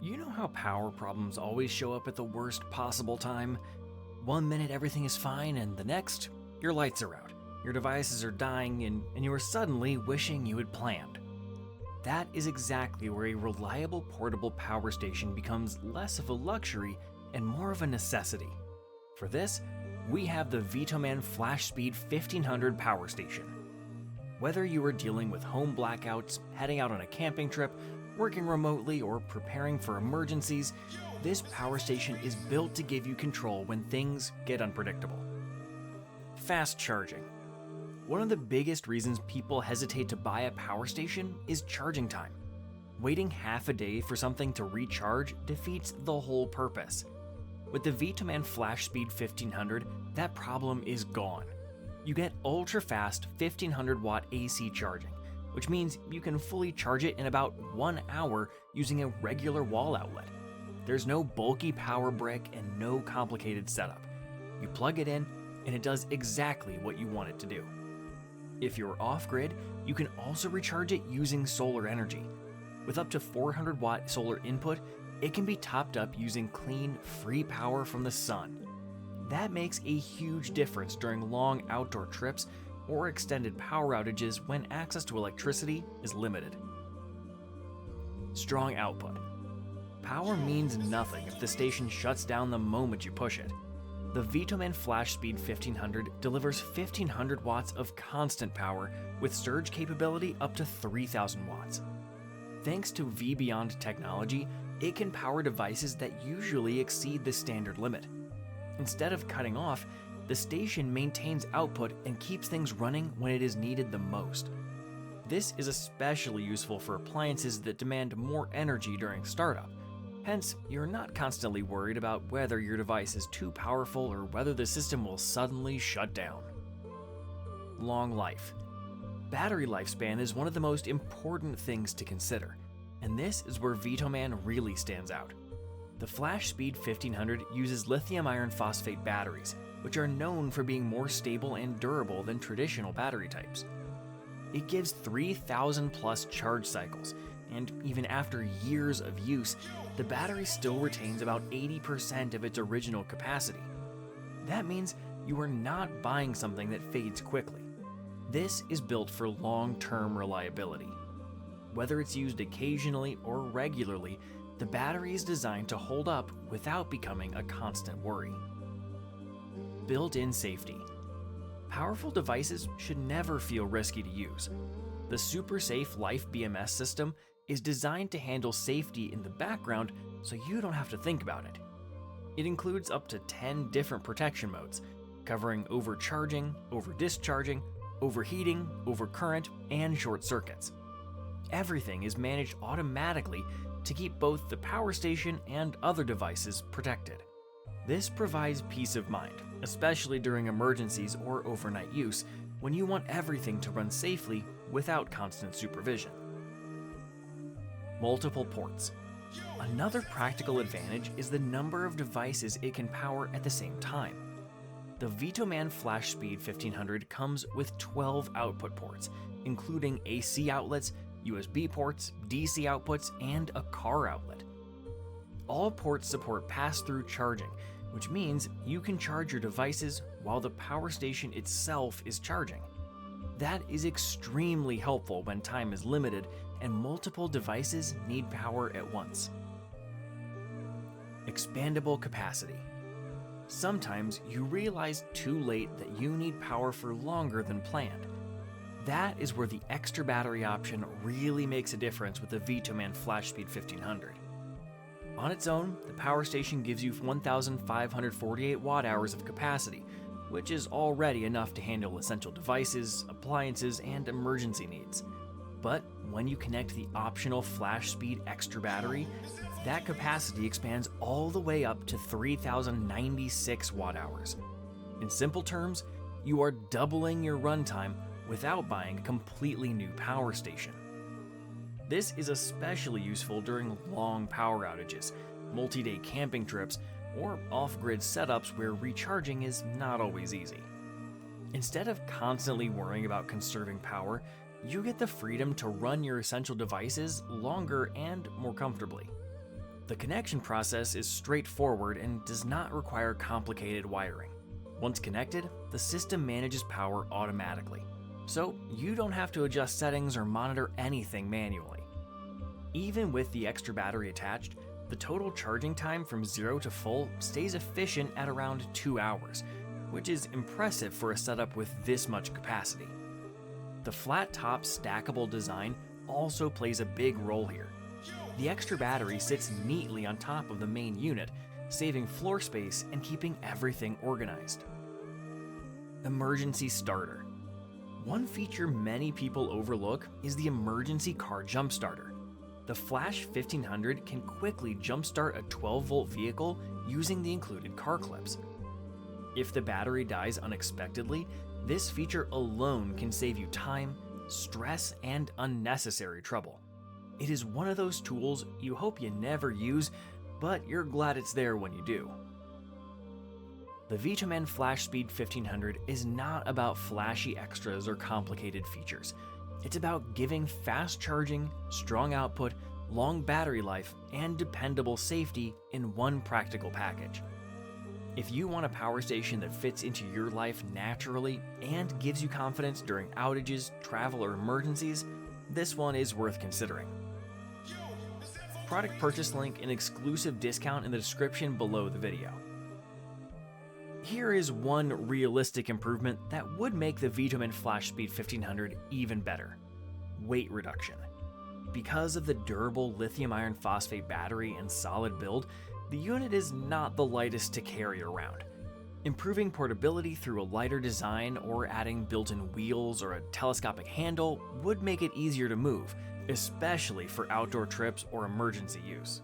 You know how power problems always show up at the worst possible time? One minute everything is fine, and the next, your lights are out, your devices are dying, and you are suddenly wishing you had planned. That is exactly where a reliable portable power station becomes less of a luxury and more of a necessity. For this, we have the VTOMAN FlashSpeed 1500 power station. Whether you are dealing with home blackouts, heading out on a camping trip, working remotely, or preparing for emergencies, this power station is built to give you control when things get unpredictable. Fast charging. One of the biggest reasons people hesitate to buy a power station is charging time. Waiting half a day for something to recharge defeats the whole purpose. With the VTOMAN FlashSpeed 1500, that problem is gone. You get ultra-fast 1500 watt AC charging, which means you can fully charge it in about 1 hour using a regular wall outlet. There's no bulky power brick and no complicated setup. You plug it in, and it does exactly what you want it to do. If you're off-grid, you can also recharge it using solar energy. With up to 400 watt solar input, it can be topped up using clean, free power from the sun. That makes a huge difference during long outdoor trips or extended power outages when access to electricity is limited. Strong output. Power means nothing if the station shuts down the moment you push it. The VTOMAN FlashSpeed 1500 delivers 1500 watts of constant power with surge capability up to 3000 watts. Thanks to V-Beyond technology, it can power devices that usually exceed the standard limit. Instead of cutting off, the station maintains output and keeps things running when it is needed the most. This is especially useful for appliances that demand more energy during startup. Hence, you're not constantly worried about whether your device is too powerful or whether the system will suddenly shut down. Long life. Battery lifespan is one of the most important things to consider, and this is where VTOMAN really stands out. The FlashSpeed 1500 uses lithium iron phosphate batteries, which are known for being more stable and durable than traditional battery types. It gives 3,000 plus charge cycles, and even after years of use, the battery still retains about 80% of its original capacity. That means you are not buying something that fades quickly. This is built for long-term reliability. Whether it's used occasionally or regularly, the battery is designed to hold up without becoming a constant worry. Built-in safety. Powerful devices should never feel risky to use. The Super Safe Life BMS system is designed to handle safety in the background so you don't have to think about it. It includes up to 10 different protection modes, covering overcharging, over-discharging, overheating, overcurrent, and short circuits. Everything is managed automatically to keep both the power station and other devices protected. This provides peace of mind, especially during emergencies or overnight use, when you want everything to run safely without constant supervision. Multiple ports. Another practical advantage is the number of devices it can power at the same time. The VTOMAN FlashSpeed 1500 comes with 12 output ports, including AC outlets, USB ports, DC outputs, and a car outlet. All ports support pass-through charging, which means you can charge your devices while the power station itself is charging. That is extremely helpful when time is limited and multiple devices need power at once. Expandable capacity. Sometimes you realize too late that you need power for longer than planned. That is where the extra battery option really makes a difference with the VTOMAN FlashSpeed 1500. On its own, the power station gives you 1,548 watt-hours of capacity, which is already enough to handle essential devices, appliances, and emergency needs. But when you connect the optional FlashSpeed extra battery, that capacity expands all the way up to 3,096 watt-hours. In simple terms, you are doubling your runtime without buying a completely new power station. This is especially useful during long power outages, multi-day camping trips, or off-grid setups where recharging is not always easy. Instead of constantly worrying about conserving power, you get the freedom to run your essential devices longer and more comfortably. The connection process is straightforward and does not require complicated wiring. Once connected, the system manages power automatically, so you don't have to adjust settings or monitor anything manually. Even with the extra battery attached, the total charging time from 0 to full stays efficient at around 2 hours, which is impressive for a setup with this much capacity. The flat-top stackable design also plays a big role here. The extra battery sits neatly on top of the main unit, saving floor space and keeping everything organized. Emergency starter. One feature many people overlook is the emergency car jump starter. The Flash 1500 can quickly jumpstart a 12-volt vehicle using the included car clips. If the battery dies unexpectedly, this feature alone can save you time, stress, and unnecessary trouble. It is one of those tools you hope you never use, but you're glad it's there when you do. The VTOMAN FlashSpeed 1500 is not about flashy extras or complicated features. It's about giving fast charging, strong output, long battery life, and dependable safety in one practical package. If you want a power station that fits into your life naturally and gives you confidence during outages, travel, or emergencies, this one is worth considering. Product purchase link and exclusive discount in the description below the video. Here is one realistic improvement that would make the VTOMAN FlashSpeed 1500 even better: weight reduction. Because of the durable lithium iron phosphate battery and solid build, the unit is not the lightest to carry around. Improving portability through a lighter design or adding built-in wheels or a telescopic handle would make it easier to move, especially for outdoor trips or emergency use.